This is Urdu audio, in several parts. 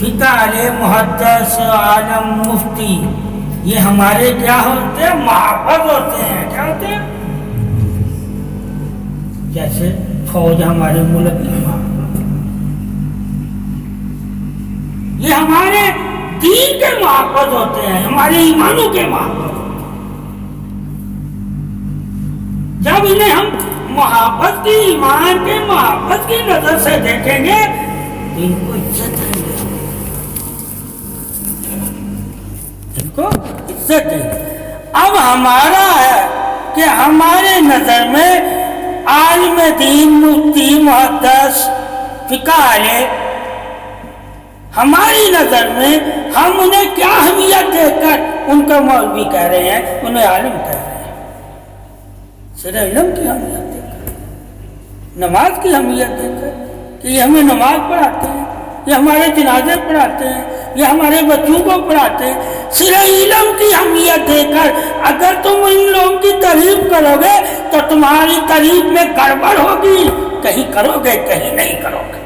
فقہ محدث عالم مفتی، یہ ہمارے کیا ہوتے ہیں؟ محافظ ہوتے ہیں۔ کیا ہوتے ہیں؟ جیسے فوج ہمارے ملک کی محافظ، یہ ہمارے دین کے محافظ ہوتے ہیں، ہمارے ایمانوں کے محافظ ہوتے ہیں۔ جب انہیں ہم محافظ کی، ایمان کے محافظ کی نظر سے دیکھیں گے تو ان کو عزت دیں گے، ان کو عزت دیں گے۔ اب ہمارا ہے کہ ہمارے نظر میں عالم دین، مفتی، محدث، فقہ والے، ہماری نظر میں ہم انہیں کیا اہمیت دے کر ان کا مولوی کہہ رہے ہیں، انہیں عالم کہہ رہے ہیں؟ صرف علم کی اہمیت دے کر، نماز کی اہمیت دے کر کہ یہ ہمیں نماز پڑھاتے ہیں، یہ ہمارے جنازے پڑھاتے ہیں، یہ ہمارے بچوں کو پڑھاتے ہیں۔ صرف علم کی اہمیت دے کر اگر تم ان لوگوں کی تعریف کرو گے تو تمہاری تعریف میں گڑبڑ ہوگی، کہیں کرو گے کہیں نہیں کرو گے۔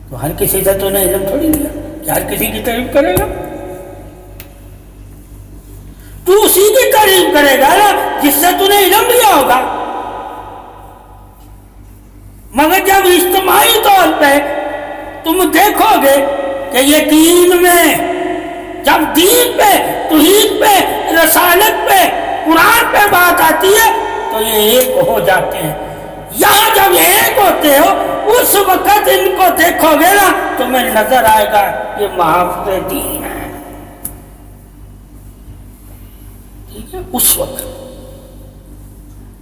تو ہر کسی سے تو نے علم تھوڑی لیا کہ ہر کسی کی تعریف کرے گا، تو اسی کی تعریف کرے گا نا جس سے تو نے علم لیا ہوگا۔ مگر جب اجتماعی طور پہ تم دیکھو گے کہ یہ دین میں، جب دین پہ، توحید پہ، رسالت پہ، قرآن پہ بات آتی ہے تو یہ ایک ہو جاتے ہیں۔ یہاں جب ایک ہوتے ہو اس وقت ان کو دیکھو گے نا تمہیں نظر آئے گا یہ محافظ دین ہے، ٹھیک ہے؟ اس وقت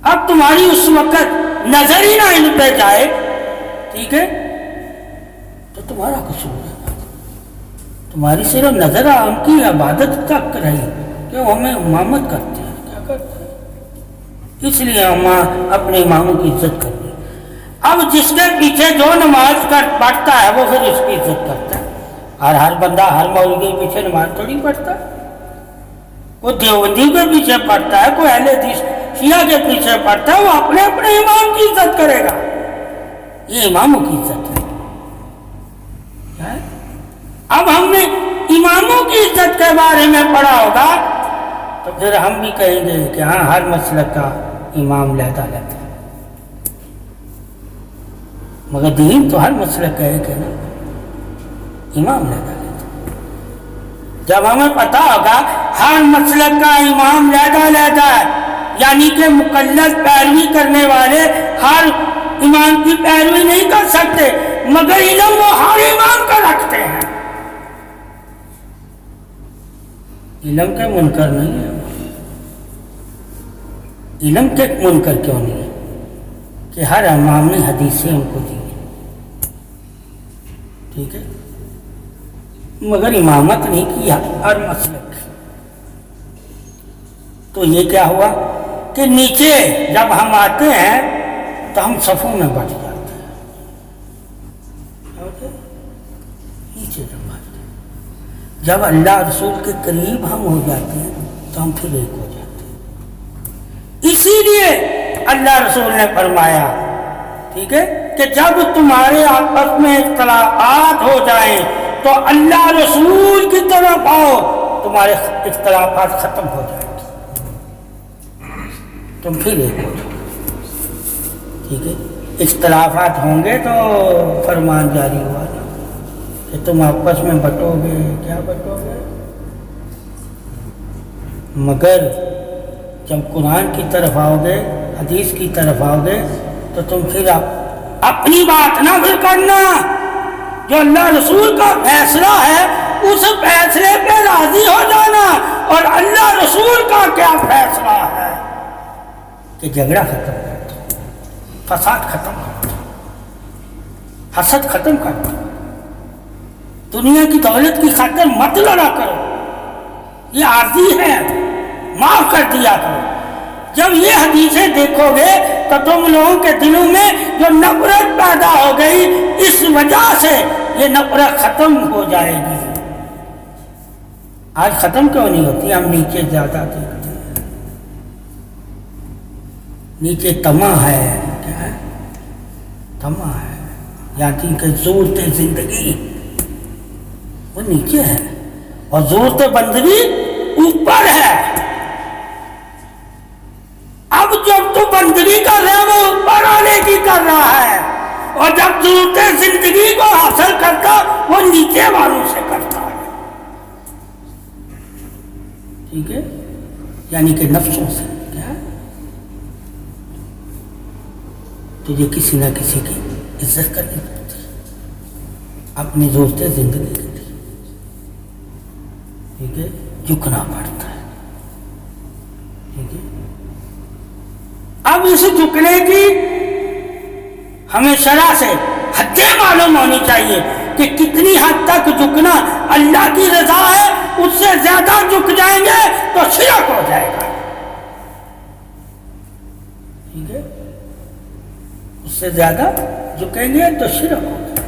اب تمہاری اس وقت نظر ہی نہ ان پہ جائے، ٹھیک ہے، تو تمہارا قصور ہے۔ تمہاری صرف نظر ان کی عبادت تک رہی کہ وہ ہمیں امامت کرتے ہیں، کیا کرتے ہیں، اس لیے ہم اپنے اماموں کی عزت کرتے ہیں۔ اب جس کے پیچھے جو نماز پڑھتا ہے وہ پھر اس کی عزت کرتا ہے۔ اور ہر بندہ ہر مولوی کے پیچھے نماز تھوڑی پڑھتا ہے، کوئی دیوبندی کے پیچھے پڑھتا ہے، کوئی اہل حدیث شیعہ کے پیچھے پڑھتا ہے، وہ اپنے اپنے امام کی عزت کرے گا۔ یہ اماموں کی عزت ہے۔ اب ہم نے اماموں کی عزت کے بارے میں پڑھا ہوگا تو پھر ہم بھی کہیں گے کہ ہاں ہر مسلک کا امام لیتا ہے، مگر دین تو ہر مسلک کا ایک ہے نا، امام لیتا ہے۔ جب ہمیں پتا ہوگا ہر مسلک کا امام لیتا ہے، یعنی کہ مقلد پیروی کرنے والے ہر امام کی پیروی نہیں کر سکتے، مگر علم وہ ہر امام کا رکھتے ہیں۔ علم کے منکر نہیں ہے، علم کے منکر کیوں نہیں ہے کہ ہر امام نے حدیثیں ان کو دی، ٹھیک ہے، مگر امامت نہیں کی ہر مسلک۔ تو یہ کیا ہوا کہ نیچے جب ہم آتے ہیں تو ہم صفوں میں بٹ جاتے ہیں، نیچے جب آتے ہیں، جب اللہ رسول کے قریب ہم ہو جاتے ہیں تو ہم پھر ایک ہو جاتے ہیں۔ اسی لیے اللہ رسول نے فرمایا، ٹھیک ہے، کہ جب تمہارے آپس میں اختلافات ہو جائیں تو اللہ رسول کی طرف آؤ، تمہارے اختلافات ختم ہو جائیں گے، تم پھر ایک ہو جاؤ، ٹھیک ہے۔ اختلافات ہوں گے تو فرمان جاری ہوا نا کہ تم آپس میں بٹو گے، کیا بٹو گے، مگر جب قرآن کی طرف آؤ گے، حدیث کی طرف آؤ گے تو تم پھر اپنی بات نہ پھر کرنا، جو اللہ رسول کا فیصلہ ہے اس فیصلے پہ راضی ہو جانا، اور اللہ رسول کا کیا فیصلہ ہے کہ جھگڑا ختم کر دو، فساد ختم کر دو، حسد ختم کر دو، دنیا کی دولت کی خاطر مت لڑا کرو، یہ عارضی ہے، معاف کر دیا کرو۔ جب یہ حدیثیں دیکھو گے تو تم لوگوں کے دلوں میں جو نفرت پیدا ہو گئی اس وجہ سے یہ نفرت ختم ہو جائے گی۔ آج ختم کیوں نہیں ہوتی؟ ہم نیچے زیادہ دیکھتے ہیں، نیچے طمع ہے، کیا ہے؟ طمع ہے، یعنی کہ صورت زندگی وہ نیچے ہے اور ضرورت بندگی اوپر ہے. اب جب تو بندگی کر رہا ہے وہ اوپر آنے کی کر رہا ہے, اور جب ضرورت زندگی کو حاصل کرتا وہ نیچے والوں سے کرتا ہے. ٹھیک ہے, یعنی کہ نفسوں سے. کیا تجھے کسی نہ کسی کی عزت کرنی پڑتی ہے اپنی ضرورت زندگی کے لیے. ٹھیک ہے, جھکنا پڑتا ہے. ٹھیک ہے, اب اس جھکنے کی ہمیں شرع سے حدیں معلوم ہونی چاہیے کہ کتنی حد تک جھکنا اللہ کی رضا ہے. اس سے زیادہ جھک جائیں گے تو شرک ہو جائے گا. ٹھیک ہے, اس سے زیادہ جھکیں گے تو شرک ہو جائے گا.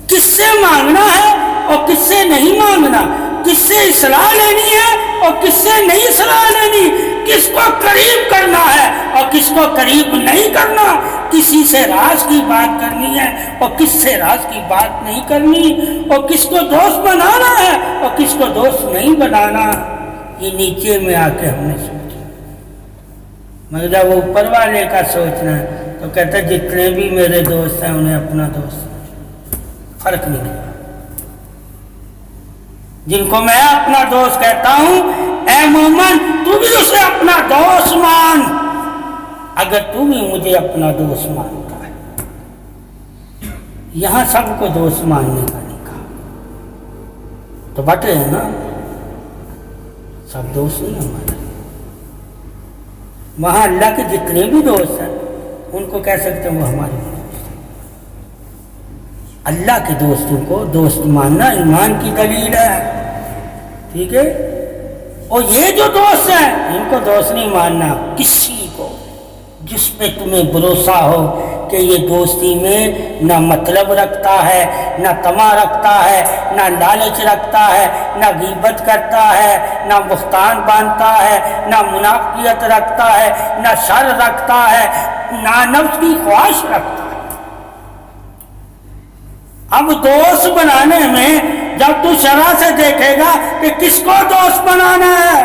کس سے مانگنا ہے اور کس سے نہیں مانگنا, کس سے اصلاح لینی ہے اور کس سے نہیں اصلاح لینی, کس کو قریب کرنا ہے اور کس کو قریب نہیں کرنا, کسی سے راز کی بات کرنی ہے اور کس سے راز کی بات نہیں کرنی, اور کس کو دوست بنانا ہے اور کس کو دوست نہیں بنانا, یہ نیچے میں آ کے ہم نے سوچا. مگر جب وہ اوپر والے کا سوچنا ہے تو کہتا ہے جتنے بھی میرے دوست ہیں انہیں اپنا دوست فرق نہیں کیا. جن کو میں اپنا دوست کہتا ہوں, اے مومن تو بھی اسے اپنا دوست مان, اگر تو بھی مجھے اپنا دوست مانتا ہے. یہاں سب کو دوست ماننے کا نہیں کہا, تو بٹے ہیں نا, سب دوست نہیں ہمارے. وہاں اللہ کے جتنے بھی دوست ہیں ان کو کہہ سکتے ہیں وہ ہمارے دوست ہیں. اللہ کے دوستوں کو دوست ماننا ایمان کی دلیل ہے. ٹھیک ہے, اور یہ جو دوست ہیں ان کو دوست نہیں ماننا کسی کو جس پہ تمہیں بھروسہ ہو کہ یہ دوستی میں نہ مطلب رکھتا ہے, نہ طمع رکھتا ہے, نہ لالچ رکھتا ہے, نہ غیبت کرتا ہے, نہ بہتان باندھتا ہے, نہ منافقت رکھتا ہے, نہ شر رکھتا ہے, نہ نفس کی خواہش رکھتا ہے. اب دوست بنانے میں جب تو شرع سے دیکھے گا کہ کس کو دوست بنانا ہے,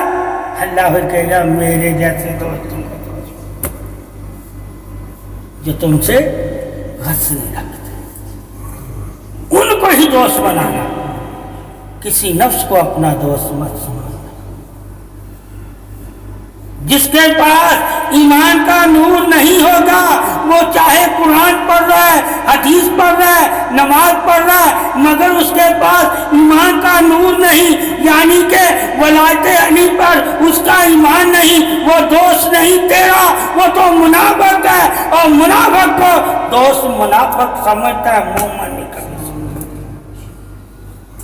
اللہ پھر کہے گا میرے جیسے دوستوں کو دوست جو تم سے غرض نہیں رکھتے, ان کو ہی دوست بنانا, کسی نفس کو اپنا دوست مت سمجھنا. جس کے پاس ایمان کا نور نہیں ہوگا وہ چاہے قرآن پڑھ رہا ہے, حدیث پڑھ رہا ہے, نماز پڑھ رہا ہے, مگر اس کے پاس ایمان کا نور نہیں, یعنی کہ ولایت علی پر اس کا ایمان نہیں, وہ دوست نہیں تیرا, وہ تو منافق ہے, اور منافق کو دوست منافق سمجھتا ہے, مومن نہیں کبھی سمجھتا.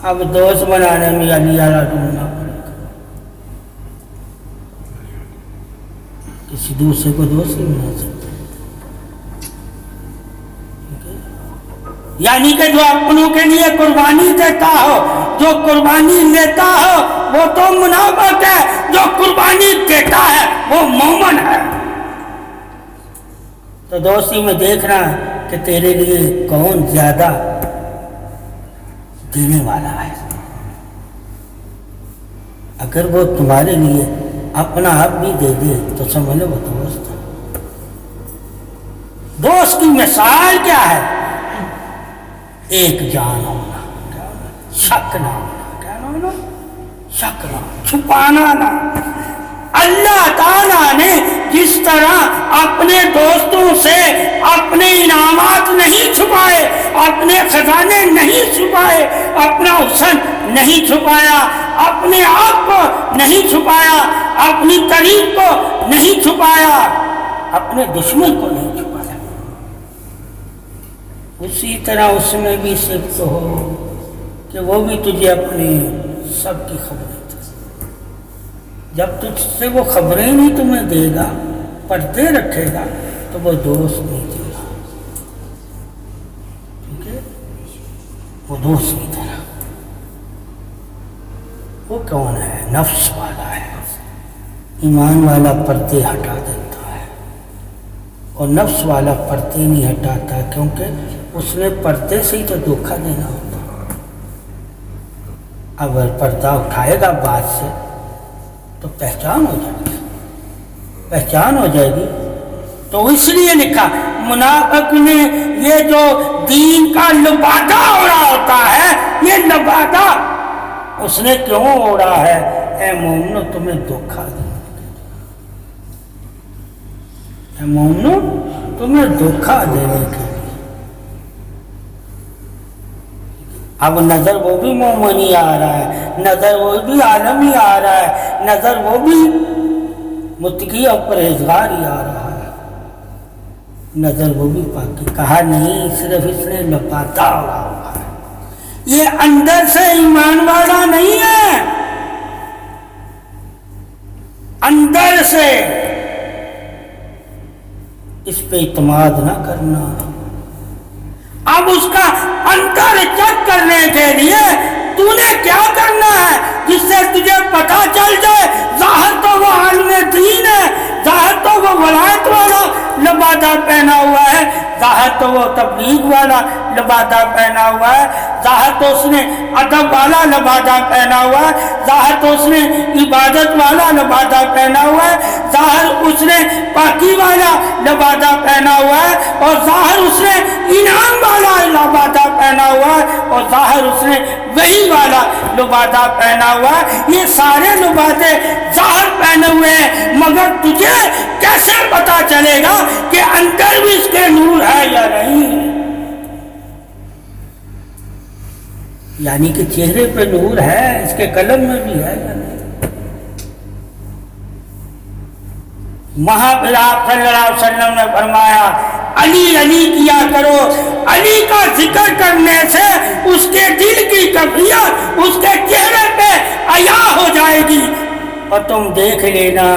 اب دوست بنانے میں علی اعلیٰ ڈھونڈنا پڑے گا, کسی دوسرے کو دوست نہیں بنا سکتے. یعنی کہ جو اپنوں کے لیے قربانی دیتا ہو, جو قربانی لیتا ہو وہ تو منافق ہے, جو قربانی دیتا ہے وہ مومن ہے. تو دوستی میں دیکھنا کہ تیرے لیے کون زیادہ دینے والا ہے. اگر وہ تمہارے لیے اپنا آپ بھی دے دے تو سمجھ لو وہ دوست ہے. دوست کی مثال کیا ہے؟ ایک جان ہونا, شک نہ ہونا, کیا نہ ہونا, شک نہ, چھپانا نہ. اللہ تعالیٰ نے جس طرح اپنے دوستوں سے اپنے انعامات نہیں چھپائے, اپنے خزانے نہیں چھپائے, اپنا حسن نہیں چھپایا, اپنے آپ کو نہیں چھپایا, اپنی تعریف کو نہیں چھپایا, اپنے دشمن کو نہیں چھپایا, اسی طرح اس میں بھی صفت ہو کہ وہ بھی تجھے اپنی سب کی خبریں دے. جب تجھ سے وہ خبریں نہیں تمہیں دے گا, پردے رکھے گا, تو وہ دوست نہیں دے گا. ٹھیک ہے, وہ دوست نہیں دے گا. وہ کون ہے؟ نفس والا ہے. ایمان والا پردے ہٹا دیتا ہے, اور نفس والا پردے نہیں ہٹاتا, کیونکہ اس نے پردے سے ہی تو دھوکہ دینا ہوتا. اگر پردہ اٹھائے گا بات سے تو پہچان ہو جائے گی، پہچان ہو جائے گی۔ تو اس لیے لکھا منافق نے یہ جو دین کا لبادہ اوڑا ہوتا ہے، یہ لبادہ اس نے کیوں اوڑا ہے؟ اے مومنو تمہیں دھوکہ دینے کے لیے، اے مومنو تمہیں دھوکہ دینے کے لیے۔ اب نظر وہ بھی مومنی آ رہا ہے، نظر وہ بھی عالمی آ رہا ہے، نظر وہ بھی متقی اور پرہیزگار ہی آ رہا ہے، نظر وہ بھی پاکی۔ کہا نہیں، صرف اس نے لپاتا اوڑا ہوا ہے، یہ اندر سے ایمان والا نہیں ہے، اندر سے اس پہ اعتماد نہ کرنا۔ اب اس کا اندر چیک کرنے کے لیے تو نے کیا کرنا ہے جس سے تجھے پتا چل جائے ظاہر تو وہ عالم دین ہے، ظاہر تو وہ ولایت والا لبادہ پہنا ہوا ہے، ظاہر تو وہ تبلیغ والا لبادہ پہنا ہوا ہے، ظاہر تو اس نے ادب والا لبادہ پہنا ہوا ہے، ظاہر تو اس نے عبادت والا لبادہ پہنا ہوا ہے، ظاہر اس نے پاکی والا لبادہ پہنا ہوا ہے، اور ظاہر اس نے انعام والا لبادہ پہنا ہوا ہے، اور ظاہر اس نے وحی والا لبادہ پہنا ہوا ہے۔ یہ سارے لبادے ظاہر پہنے ہوئے ہیں، مگر تجھے کیسے پتا چلے گا کہ اندر بھی اس کے نور ہے یا نہیں؟ یعنی کہ چہرے پہ نور ہے، اس کے قلم میں بھی ہے یا نہیں؟ وہاں پھر آپ صلی اللہ علیہ وسلم نے فرمایا علی علی کیا کرو، علی کا ذکر کرنے سے اس کے دل کی کیفیت اس کے چہرے پہ عیا ہو جائے گی، اور تم دیکھ لینا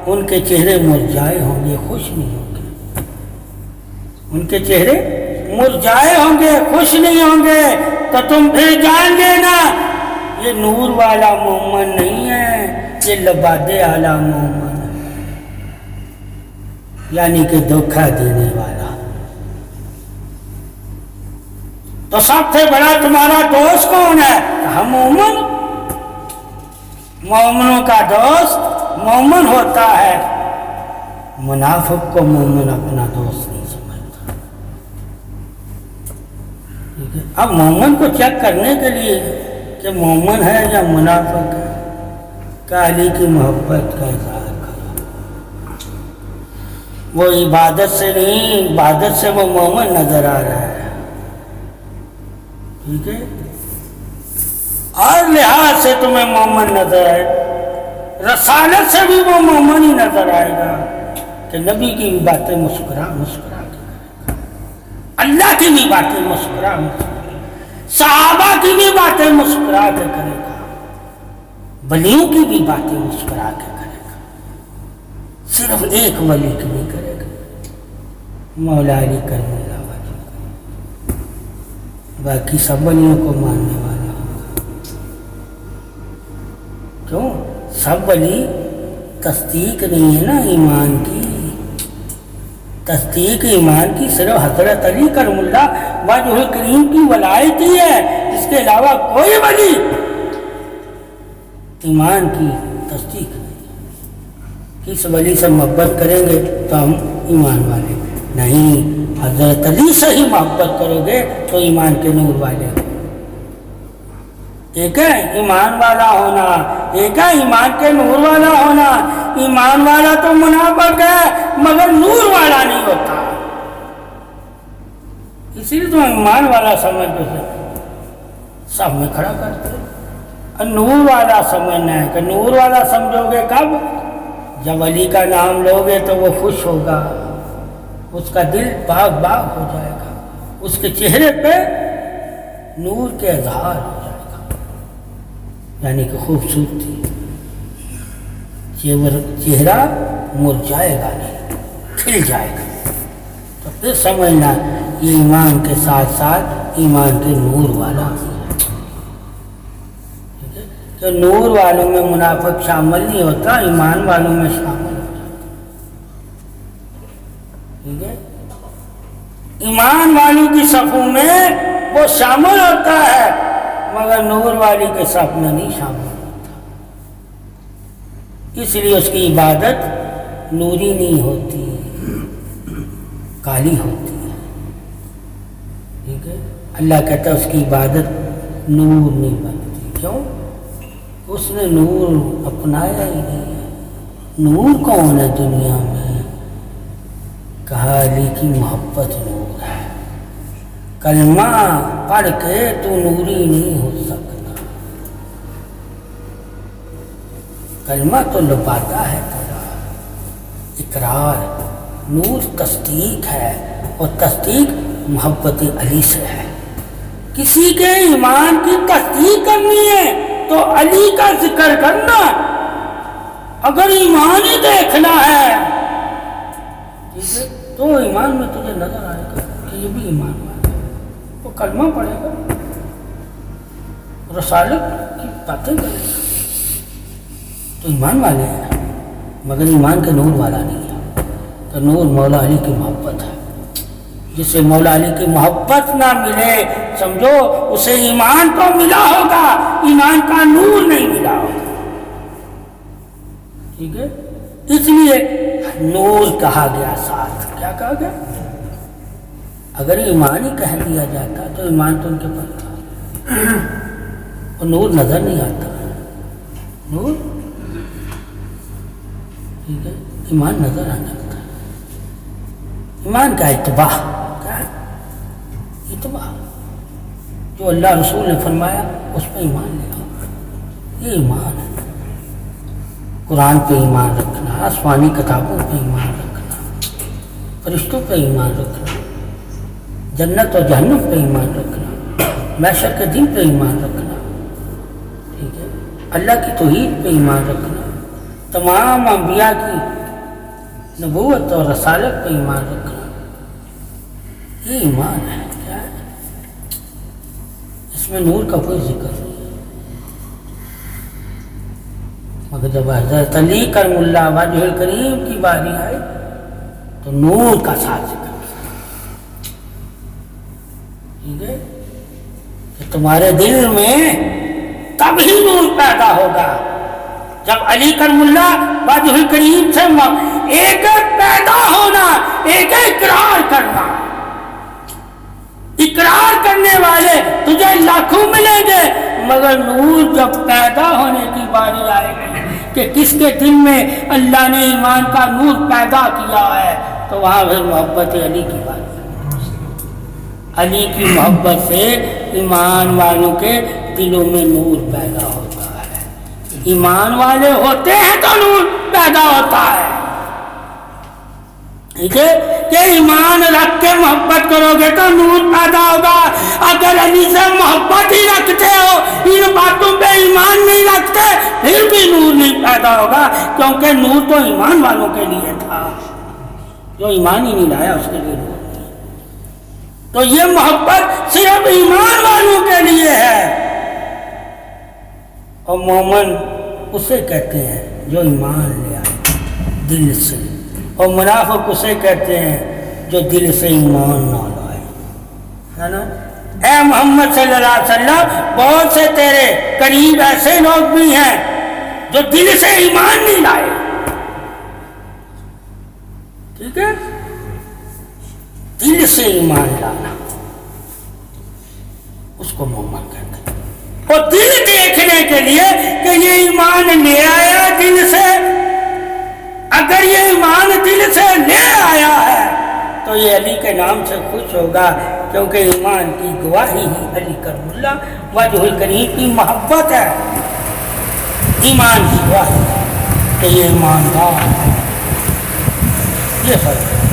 ان کے چہرے مرجھائے ہوں گے، خوش نہیں ہوں گے، ان کے چہرے مرجھائے ہوں گے، خوش نہیں ہوں گے، تو تم پھر جان لینا یہ نور والا مومن نہیں ہے، یہ لبادے والا مومن ہے، یعنی کہ دھوکہ دینے والا۔ تو سب سے بڑا تمہارا دوست کون ہے؟ کہا مومن۔ مومنوں کا دوست مومن ہوتا ہے، منافق کو مومن اپنا دوست نہیں سمجھتا۔ ٹھیک ہے، اب مومن کو چیک کرنے کے لیے کہ مومن ہے یا منافق ہے، کہ علی کی محبت کا اظہار کرو۔ وہ عبادت سے نہیں، عبادت سے وہ مومن نظر آ رہا ہے، ٹھیک ہے، ہر لحاظ سے تمہیں مومن نظر آئے، رسالت سے بھی وہ مومن ہی نظر آئے گا کہ نبی کی بھی باتیں مسکرا مسکرا کے کرے گا، اللہ کی بھی باتیں مسکرا مسکرا، صحابہ کی بھی باتیں مسکرا کے کرے گا، ولیوں کی بھی باتیں مسکرا کے کرے گا، صرف ایک ولی کی نہیں کرے گا، مولا علی کرم اللہ وجہ، باقی سب ولیوں کو ماننے والا ہوگا۔ کیوں؟ سب ولی تصدیق نہیں ہے نا ایمان کی، تصدیق ایمان کی صرف حضرت علی کرم اللہ وجہ کریم کی ولایت ہی ہے، اس کے علاوہ کوئی ولی ایمان کی تصدیق نہیں۔ کس ولی سے محبت کریں گے تو ہم ایمان والے، نہیں، حضرت علی سے ہی محبت کرو گے تو ایمان کے نور والے۔ ایک ہے ایمان والا ہونا، ایک ہے ایمان کے نور والا ہونا۔ ایمان والا تو منافق ہے مگر نور والا نہیں ہوتا، اسی لیے تو ایمان والا سمجھ کے سب میں کھڑا کرتے ہیں۔ نور والا سمجھنا ہے کہ نور والا سمجھو گے کب؟ جب علی کا نام لو گے تو وہ خوش ہوگا، اس کا دل باغ باغ ہو جائے گا، اس کے چہرے پہ نور کے اظہار ہو جائے گا، یعنی کہ خوبصورتی، چہرہ مرجھائے گا نہیں، کھل جائے گا۔ تو پھر سمجھنا یہ ایمان کے ساتھ ساتھ ایمان کے نور والا ہے، تو نور والوں میں منافق شامل نہیں ہوتا، ایمان والوں میں شامل ہو جاتا، ٹھیک ہے۔ ایمان والوں کی صفوں میں وہ شامل ہوتا ہے مگر نور والی کے سامنے نہیں شامل ہوتا، اس لیے اس کی عبادت نوری نہیں ہوتی، کالی ہوتی ہے، ٹھیک ہے۔ اللہ کہتا ہے اس کی عبادت نور نہیں بنتی، کیوں؟ اس نے نور اپنایا ہی نہیں ہے۔ نور کون ہے دنیا میں؟ کہا علی کی محبت نور ہے، کلمہ پڑھ کے تو نوری نہیں ہو سکتا، کلمہ تو لباتا ہے تیرا، اقرار، نور تصدیق ہے، اور تصدیق محبت علی سے ہے۔ کسی کے ایمان کی تصدیق کرنی ہے تو علی کا ذکر کرنا، اگر ایمان ہی دیکھنا ہے ٹھیک ہے تو ایمان میں تجھے نظر آئے گا کہ یہ بھی ایمان والا ہے، وہ کلمہ پڑھے گا، رسالت کی باتیں کرے گا تو ایمان والے ہیں، مگر ایمان کے نور والا نہیں ہے۔ تو نور مولا علی کی محبت ہے، جسے مولا علی کی محبت نہ ملے سمجھو اسے ایمان تو ملا ہوگا، ایمان کا نور نہیں ملا ہوگا، ٹھیک ہے۔ اس لیے نور کہا گیا، ساتھ کیا کہا گیا؟ اگر ایمان ہی کہہ دیا جاتا تو ایمان تو ان کے پاس تھا، اور نور نظر نہیں آتا، نور ٹھیک ہے، ایمان نظر آ جاتا ہے۔ ایمان کا اتباع، کیا ہے؟ اتباع، جو اللہ رسول نے فرمایا اس پہ ایمان لے آؤ، یہ ایمان ہے۔ قرآن پہ ایمان رکھنا، آسمانی کتابوں پہ ایمان رکھنا، فرشتوں پہ ایمان رکھنا، جنت اور جہنم پہ ایمان رکھنا، محشر کے دن پہ ایمان رکھنا، ٹھیک ہے، اللہ کی توحید پہ ایمان رکھنا، تمام انبیاء کی نبوت اور رسالت پہ ایمان رکھنا، یہ ایمان ہے۔ کیا ہے؟ اس میں نور کا کوئی ذکر نہیں، مگر جب حضرت علی کرم اللہ وجہ الکریم کی باری آئی تو نور کا ساتھ ذکر کیا، ٹھیک ہے، کہ تمہارے دل میں تب ہی نور پیدا ہوگا جب علی کرم اللہ وجہ الکریم سے ایک پیدا ہونا، ایک اقرار کرنا، اقرار کرنے والے تجھے لاکھوں ملیں گے، مگر نور جب پیدا ہونے کی باری آئے گی کہ کس کے دل میں اللہ نے ایمان کا نور پیدا کیا ہے تو وہاں پھر محبت علی کی بات ہے۔ علی کی محبت سے ایمان والوں کے دلوں میں نور پیدا ہوتا ہے، ایمان والے ہوتے ہیں تو نور پیدا ہوتا ہے، ٹھیک ہے، کہ ایمان رکھ کے محبت کرو گے تو نور پیدا ہوگا۔ اگر علی سے محبت ہی رکھتے ہو، ان باتوں پہ ایمان نہیں رکھتے، پھر بھی نور نہیں پیدا ہوگا، کیونکہ نور تو ایمان والوں کے لیے تھا، جو ایمان ہی نہیں لایا اس کے لیے نور نہیں۔ تو یہ محبت صرف ایمان والوں کے لیے ہے، اور مومن اسے کہتے ہیں جو ایمان لے آئے دل سے، اور منافق اسے کہتے ہیں جو دل سے ایمان نہ لائے، ہے نا۔ اے محمد صلی اللہ علیہ وسلم، بہت سے تیرے قریب ایسے لوگ بھی ہیں جو دل سے ایمان نہیں لائے، ٹھیک ہے، دل سے ایمان لانا اس کو مومن کہتے ہیں، اور دل دیکھنے کے لیے کہ یہ ایمان لے آیا دل سے، اگر یہ ایمان دل سے لے آیا ہے تو یہ علی کے نام سے خوش ہوگا، کیونکہ ایمان کی گواہی ہی علی کرم اللہ وجہ الکریم کی محبت ہے، ایمان کی گواہی کہ یہ ایماندار ہے، یہ فرق ہے۔